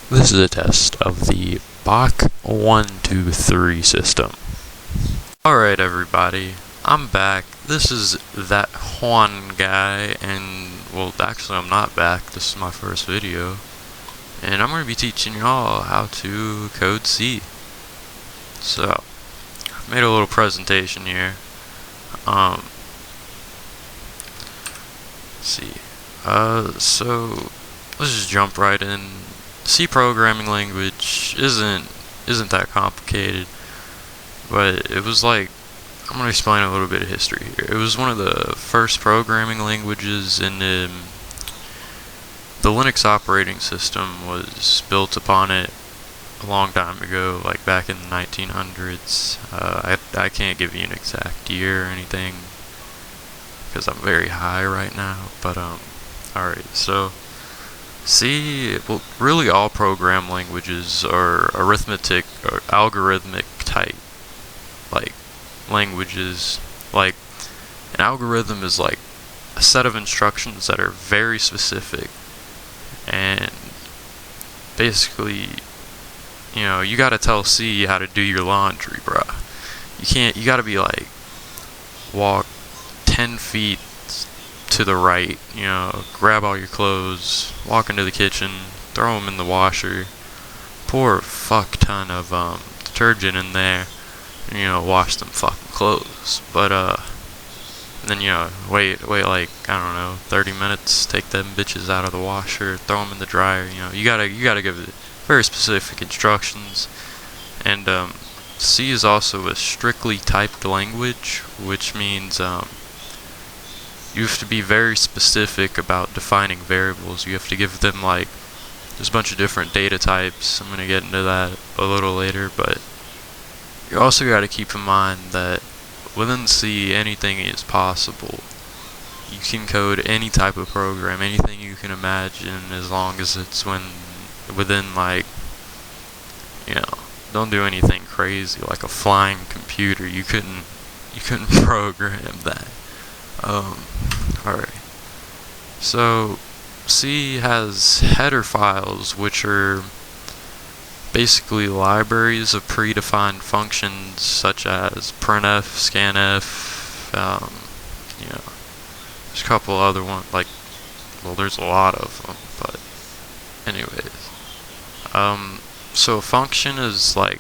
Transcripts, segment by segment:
This is a test of the Bach 123 system. Alright everybody, I'm back. This is that Juan guy, and well actually I'm not back, this is my first video. And I'm going to be teaching y'all how to code C. So, I've made a little presentation here. Let's see. So let's just jump right in. C programming language isn't that complicated, but it was like, I'm gonna explain a little bit of history here. It was one of the first programming languages, and the Linux operating system was built upon it a long time ago, like back in the 1900s. I can't give you an exact year or anything because I'm very high right now, but alright, so C, well, really all program languages are arithmetic or algorithmic type, like, languages. Like, an algorithm is like a set of instructions that are very specific, and basically, you know, you gotta tell C how to do your laundry, bruh. You gotta be like, walk 10 feet to the right, you know, grab all your clothes, walk into the kitchen, throw them in the washer, pour a fuck ton of detergent in there, and, you know, wash them fucking clothes. But then, you know, wait like, I don't know, 30 minutes, take them bitches out of the washer, throw them in the dryer. You know, you gotta give it very specific instructions. And C is also a strictly typed language, which means you have to be very specific about defining variables. You have to give them, like, there's a bunch of different data types. I'm going to get into that a little later, but you also got to keep in mind that within C, anything is possible. You can code any type of program, anything you can imagine, as long as it's within, like, you know, don't do anything crazy like a flying computer. You couldn't program that. Alright. So, C has header files, which are basically libraries of predefined functions such as printf, scanf, you know, there's a couple other ones, like, well, there's a lot of them, but anyways. So a function is like,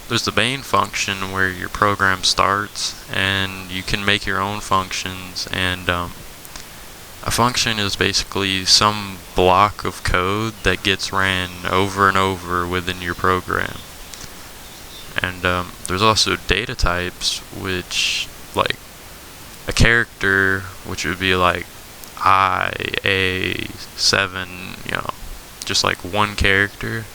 there's the main function where your program starts, and you can make your own functions, and a function is basically some block of code that gets ran over and over within your program. And there's also data types, which, like, a character, which would be like I, A, 7, you know, just like one character.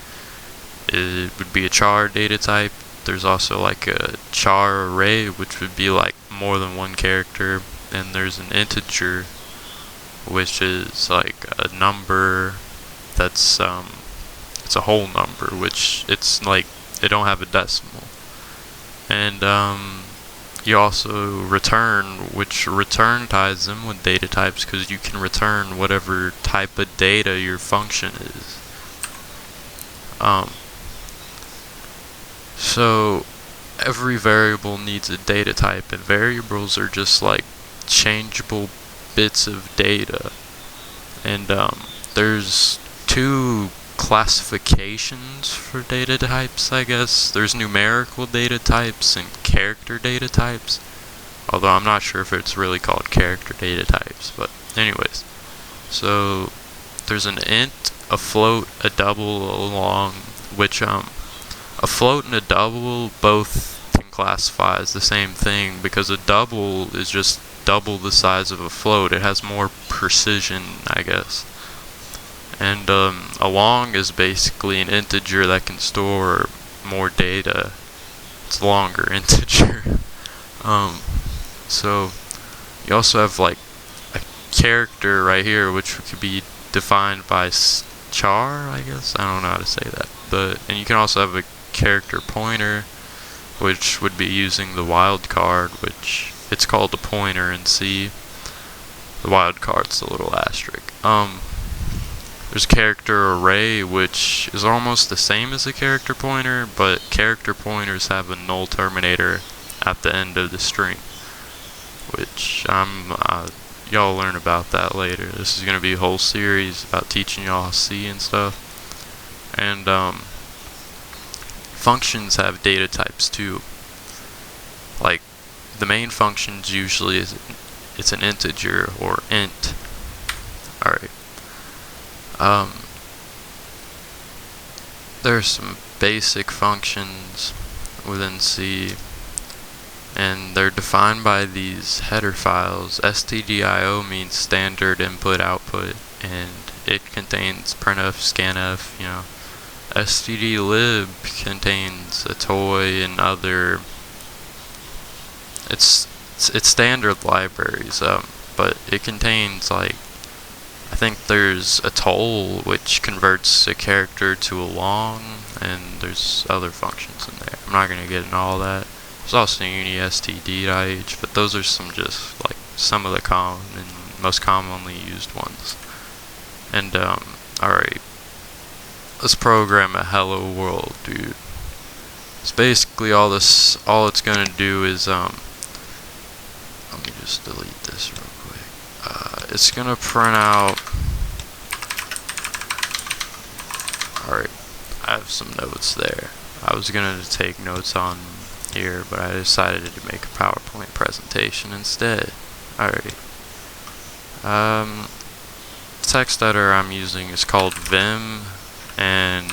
It would be a char data type. There's also like a char array, which would be like more than one character. And there's an integer, which is like a number that's it's a whole number, which it's like they don't have a decimal. And you also return, which return ties them with data types, because you can return whatever type of data your function is. So every variable needs a data type, and variables are just like changeable bits of data. And there's two classifications for data types, I guess. There's numerical data types and character data types, although I'm not sure if it's really called character data types, but anyways. So there's an int, a float, a double, a long, which a float and a double both can classify as the same thing, because a double is just double the size of a float. It has more precision, I guess. And a long is basically an integer that can store more data. It's a longer integer. So you also have like a character right here, which could be defined by char, I guess. I don't know how to say that. And you can also have a character pointer, which would be using the wildcard, which it's called a pointer in C. The wildcard's the little asterisk. There's character array, which is almost the same as a character pointer, but character pointers have a null terminator at the end of the string, which y'all learn about that later. This is gonna be a whole series about teaching y'all C and stuff. And functions have data types too. Like the main functions usually it's an integer or int. Alright. There's some basic functions within C, and they're defined by these header files. stdio means standard input output, and it contains printf, scanf, you know. stdlib contains a toy and other. It's standard libraries, but it contains, like, I think there's a toll which converts a character to a long, and there's other functions in there. I'm not gonna get into all that. There's also unistd.h, but those are just like some of the common and most commonly used ones. And alright, let's program a hello world, dude. It's basically all it's gonna do is let me just delete this real quick. It's gonna print out. Alright, I have some notes there. I was gonna take notes on here, but I decided to make a PowerPoint presentation instead. Alright. Text editor I'm using is called Vim, and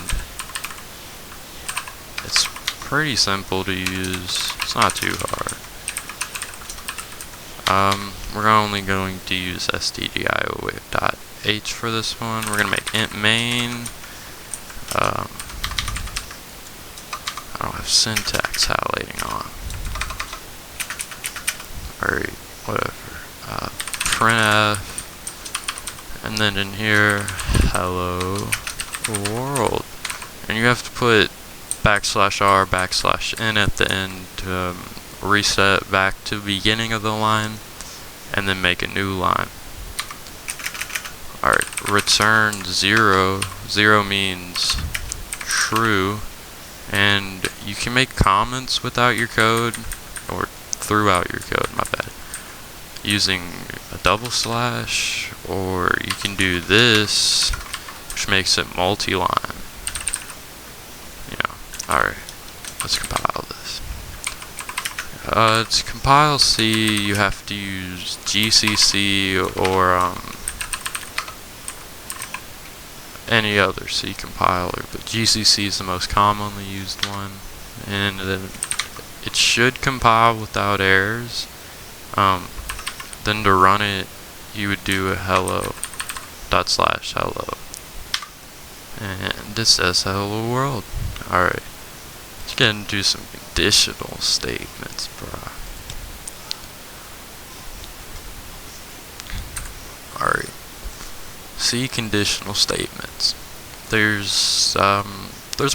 it's pretty simple to use. It's not too hard. We're only going to use stdio.h for this one. We're gonna make int main. I don't have syntax highlighting on. Alright, whatever. Printf, and then in here, hello world. And you have to put \r/n at the end to reset back to the beginning of the line, and then make a new line. Alright, return 0. 0 means true, and you can make comments without your code, or throughout your code, my bad, using a double slash, or you can do this, which makes it multi-line. You know, alright, let's compile this. To compile C, you have to use GCC or any other C compiler, but GCC is the most commonly used one, and then it should compile without errors. Then to run it, you would do a hello ./hello, and it says hello world. Alright, let's get into some conditional statements, bruh. Alright, C conditional statements. There's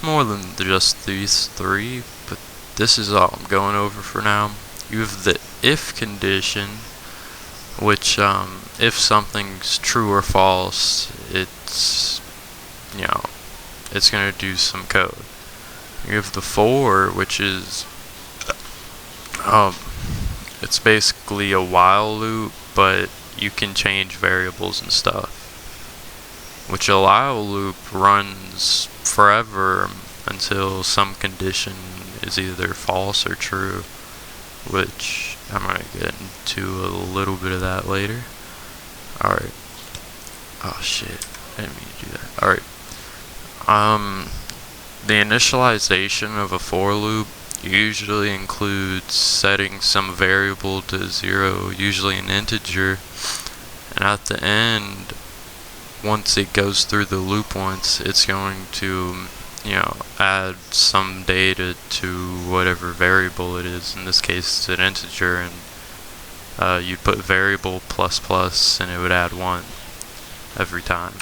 more than just these three, but this is all I'm going over for now. You have the if condition, which if something's true or false, it's gonna do some code. You have the for, which is it's basically a while loop, but you can change variables and stuff. Which a while loop runs forever until some condition is either false or true, which I'm gonna get into a little bit of that later. Alright. Oh shit, I didn't mean to do that. Alright. The initialization of a for loop usually includes setting some variable to 0, usually an integer, and at the end, once it goes through the loop once, it's going to, add some data to whatever variable it is. In this case, it's an integer, and you'd put variable ++ and it would add 1 every time.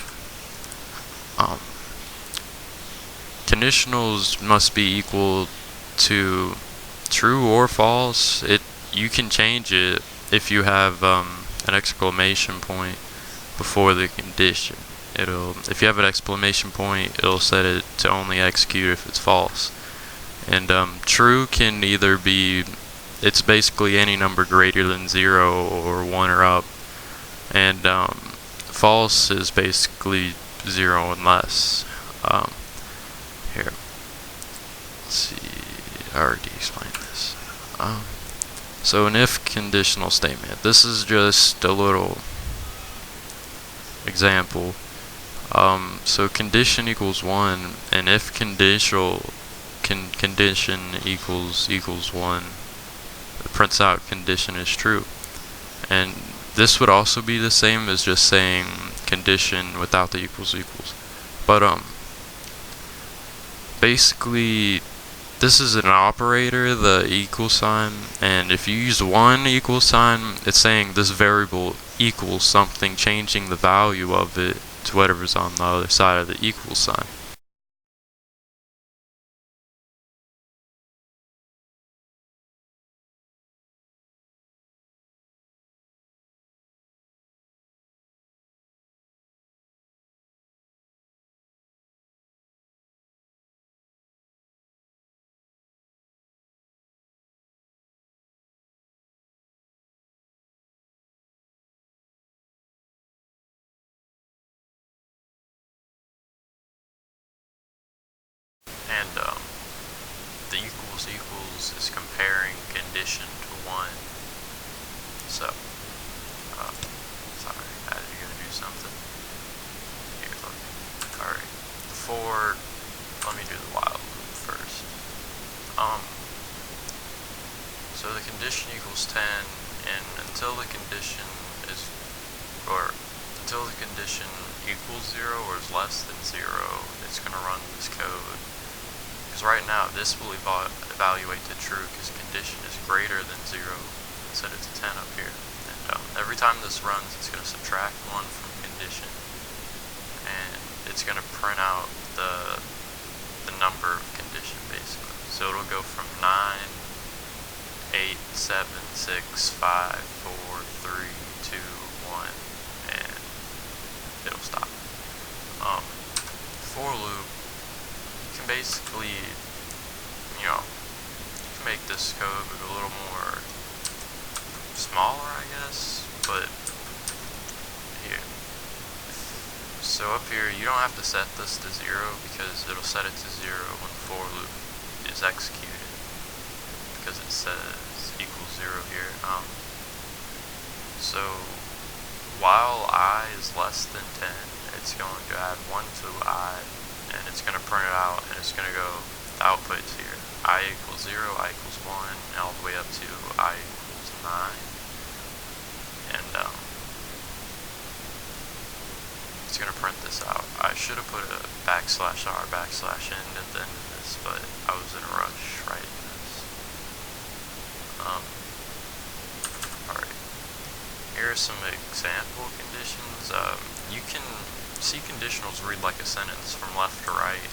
Conditionals must be equal to true or false. You can change it if you have an exclamation point before the condition. if you have an exclamation point, it'll set it to only execute if it's false. And true can either be, it's basically any number greater than 0 or 1 or up. And false is basically 0 and less. Here, let's see, I already explained this. So an if conditional statement. This is just a little example. So condition equals 1, and if condition equals 1, it prints out condition is true. And this would also be the same as just saying condition without the equals. But basically this is an operator, the equal sign, and if you use one equal sign, it's saying this variable equals something, changing the value of it to whatever's on the other side of the equal sign. And the equals is comparing condition to 1. So, sorry, I was gonna do something. Here, look. Alright, let me do the while loop first. So the condition equals 10, and until the condition equals 0 or is less than 0, it's going to run this code. Because right now this will evaluate to true because condition is greater than 0, set it to 10 up here. And every time this runs, it's going to subtract 1 from condition, and it's going to print out the number of condition basically. So it'll go from 9, 8, 7, 6, 5, 4, 3, 2, 1, and it'll stop. For loop, you can basically, you can make this code a little more smaller, I guess, but here. So up here, you don't have to set this to 0 because it'll set it to 0 when the for loop is executed, because it says equals 0 here. So while I is less than 10, it's going to add 1 to I, and it's going to print it out, and it's going to go, the output's here, I equals 0, I equals 1, and all the way up to I equals 9, and it's going to print this out. I should have put a \r \n at the end of this, but I was in a rush writing this. Alright, here are some example conditions. You can see conditionals read like a sentence from left to right.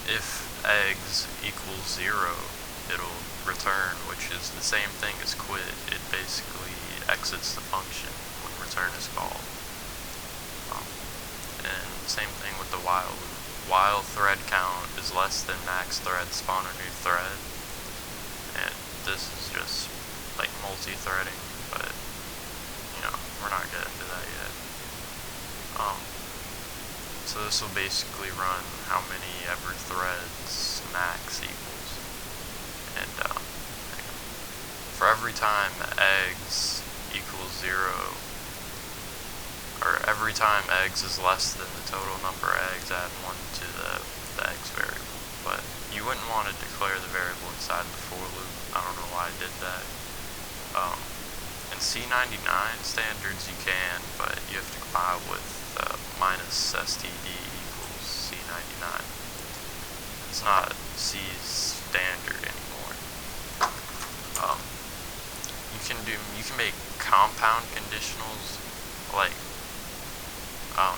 If eggs equals 0, it'll return, which is the same thing as quit. It basically exits the function when return is called. And same thing with the while loop. While thread count is less than max thread, spawn a new thread. And this is just like multi-threading, but we're not getting into that yet. So this will basically run how many ever threads max equals. And for every time eggs equals 0, or every time eggs is less than the total number of eggs, add 1 to the eggs variable. But you wouldn't want to declare the variable inside the for loop. I don't know why I did that. In C99 standards you can, but you have to compile with minus std equals C99. It's not C's standard anymore. You can make compound conditionals, like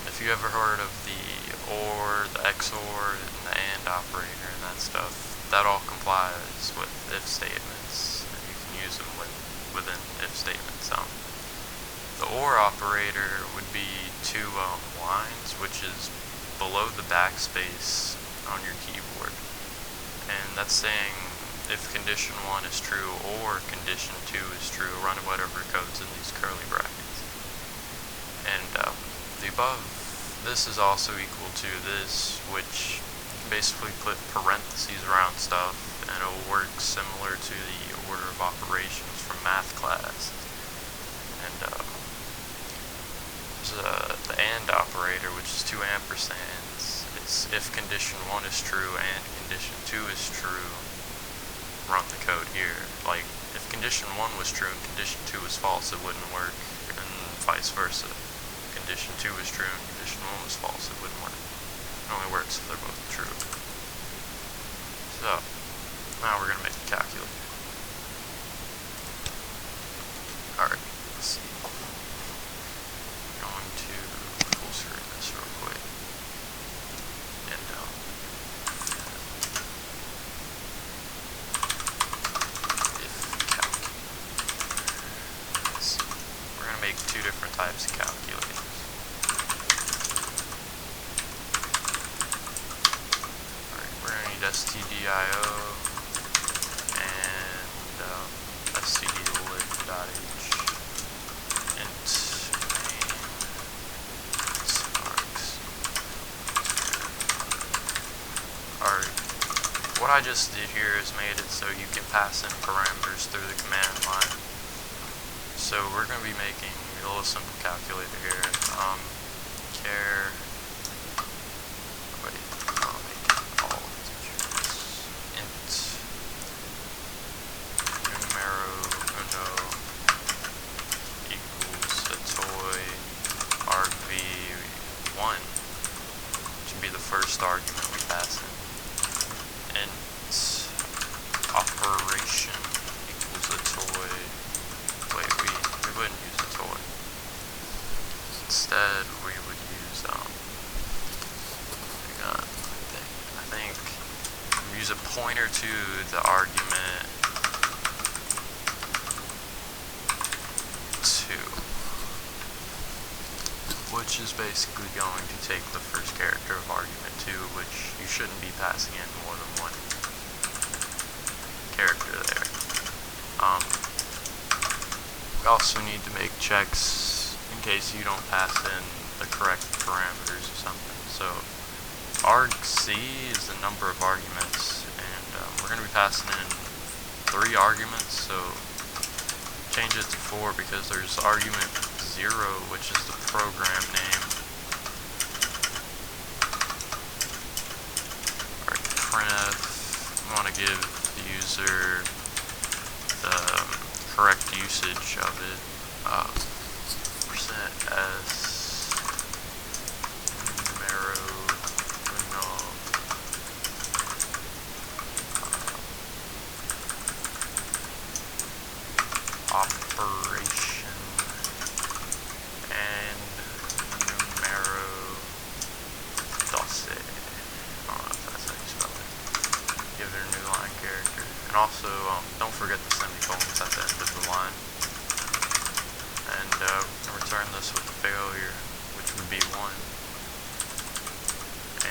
if you ever heard of the OR, the XOR, and the AND operator and that stuff, that all complies with if statements, and you can use them within if statements. The OR operator would be two lines, which is below the backspace on your keyboard. And that's saying if condition 1 is true or condition 2 is true, run whatever code's in these curly brackets. And the above, this is also equal to this, which basically put parentheses around stuff, and it'll work similar to the order of operations from math class. And there's the AND operator, which is two ampersands. It's if condition 1 is true and condition 2 is true, run the code here. Like, if condition 1 was true and condition 2 was false, it wouldn't work, and vice versa. Condition 2 is true and condition 1 was false, it wouldn't work. It only works if they're both true. So, now we're going to make a calculator. Alright, let's see. I'm going to full screen this real quick. And, if calculator. Let's see. We're going to make two different types of calculators. stdio and stdlib.h int main sparks. Alright, what I just did here is made it so you can pass in parameters through the command line. So we're going to be making a little simple calculator here. Char first argument we pass in. Int operation equals a toy. Wait, we wouldn't use a toy. Instead, we would use I think we use a pointer to the argument 2. Which is basically going to take the first character of argument 2, which you shouldn't be passing in more than one character there. We also need to make checks in case you don't pass in the correct parameters or something. So argc is the number of arguments, and we're going to be passing in 3 arguments, so change it to 4 because there's argument 0, which is the program name. Alright, printf, we want to give the user the correct usage of it. %s numero uno operation and numero 12. I don't know if that's how you spell it. Give it a new line character. And also, don't forget the semicolons at the end of the line. And return this with a failure, which would be 1.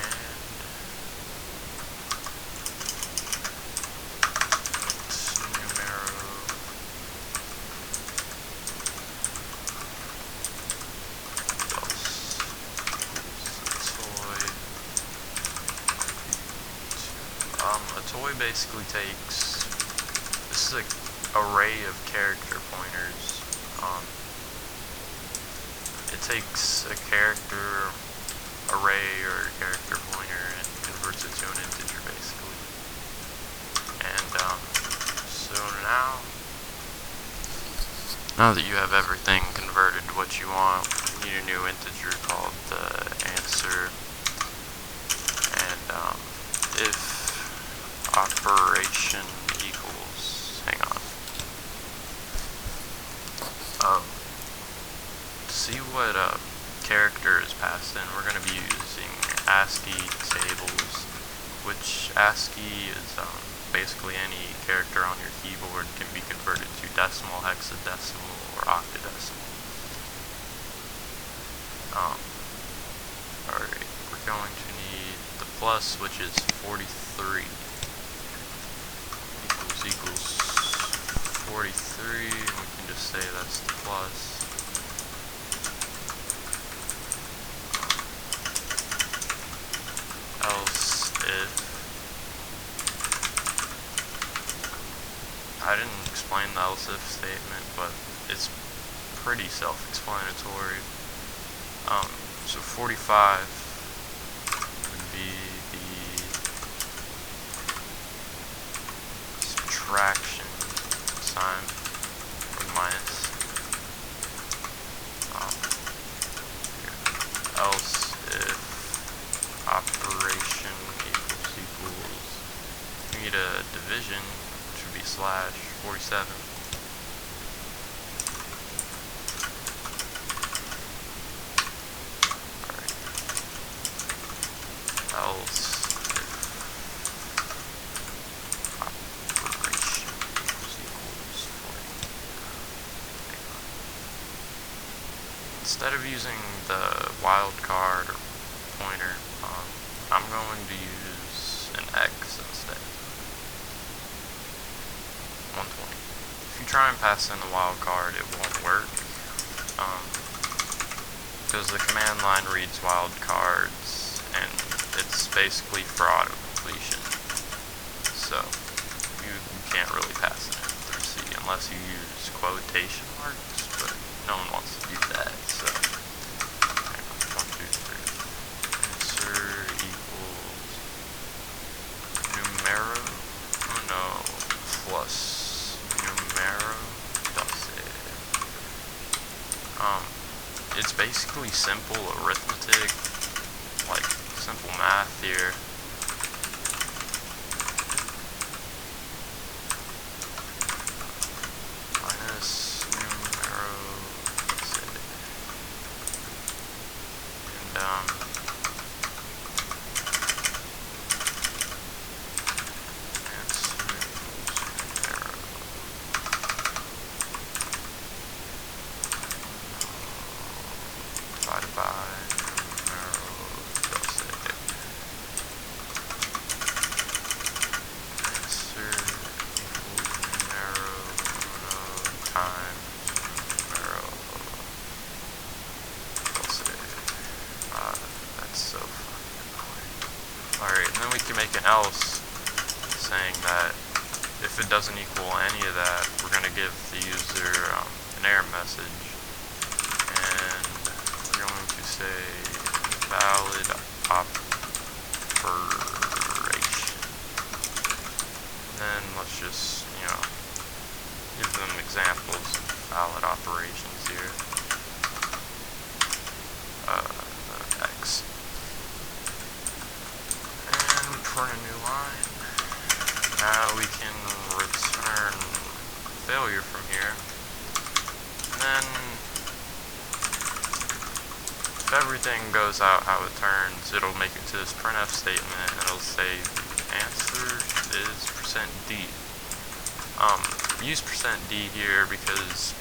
And numero a toy basically takes, this is an array of character pointers. It takes a character array or a character pointer and converts it to an integer basically. And so now that you have everything converted to what you want, you need a new integer called answer. And if operation equals, hang on, to see what character is passed in, we're going to be using ASCII tables, which ASCII is basically any character on your keyboard can be converted to decimal, hexadecimal, or octadecimal. Alright, we're going to need the plus, which is 43. Equals 43, and we can just say that's the plus. Else if, I didn't explain the else if statement, but it's pretty self-explanatory. So 45 would be the subtraction sign, or minus. Else if operation equals, we need a division, which would be slash 47. Else if operation equals 40. Instead of using the wildcard or pointer, I'm going to use an X instead. 120. If you try and pass in the wildcard, it won't work, because the command line reads wildcards, and it's basically for auto completion, so you can't really pass it in through C unless you use quotation marks, but no one wants to do that, so 1, 2, 3. Answer equals numero, oh no, plus numero doce. It's basically simple arithmetic, like simple math here. Minus numero doce. And answer numero. Divided by numero doce. Answer equals numero times numero doce. That's so fucking annoying. Alright, and then we can make an else saying that if it doesn't equal any of that, we're going to give the user an error message, and we're going to say invalid operation. And then let's just, give them examples of valid operations here. X. And print a new line. Now we can return failure from here. And then if everything goes out how it turns, it'll make it to this printf statement, and it'll say the answer is %d. Use %d here because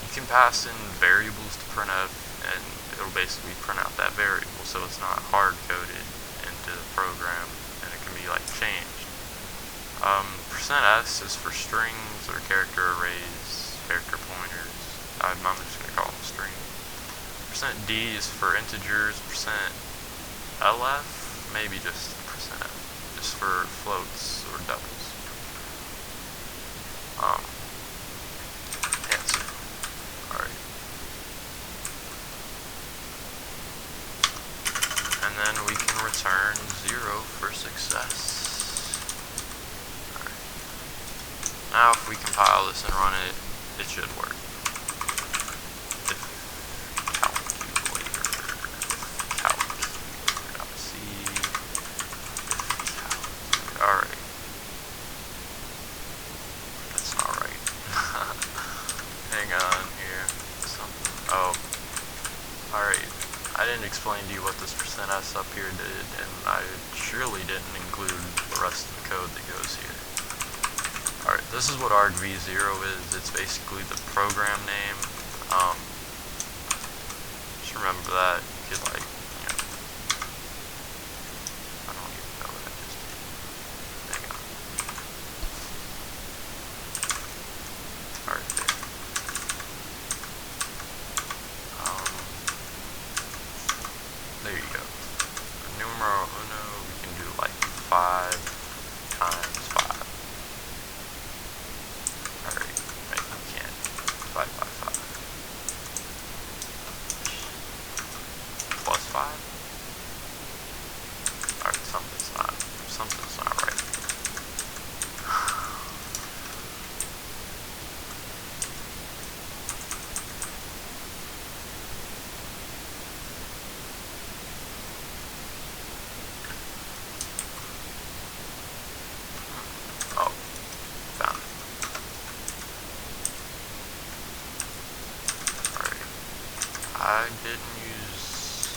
you can pass in variables to printf, and it'll basically print out that variable, so it's not hard-coded into the program, and it can be like changed. %s is for strings or character arrays, character pointers. I'm just going to call them string. %d is for integers. %lf, maybe just %f, just for floats or doubles. Answer. Alright. And then we can return 0 for success. Alright. Now if we compile this and run it, it should work. If calculator.c, alright. That's not right. Hang on here. Something. Oh. Alright. I didn't explain to you what this %s up here did, and I surely didn't include the rest of the code that goes here. Alright, this is what argv0 is. It's basically the program name. Just remember that. You could, like, I don't even know what I just did. Hang on. Alright, there. There you go. Numero uno, we can do like 5 times 5. Alright, wait, we can't. Divide by 5. Plus 5? Alright, something's not right. Oh, found it. Alright. I didn't use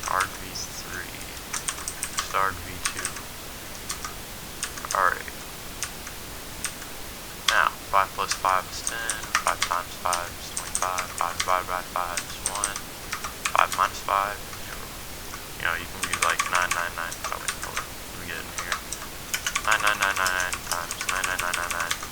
ArgV3. Just ArgV2. Alright. Now, 5 plus 5 is 10. 5 times 5 is 25. 5 divided by 5 is 1. 5 minus 5 is 0. You know, you can use like 999. Oh, wait, hold on. Let me get in here. 9999 times 99999.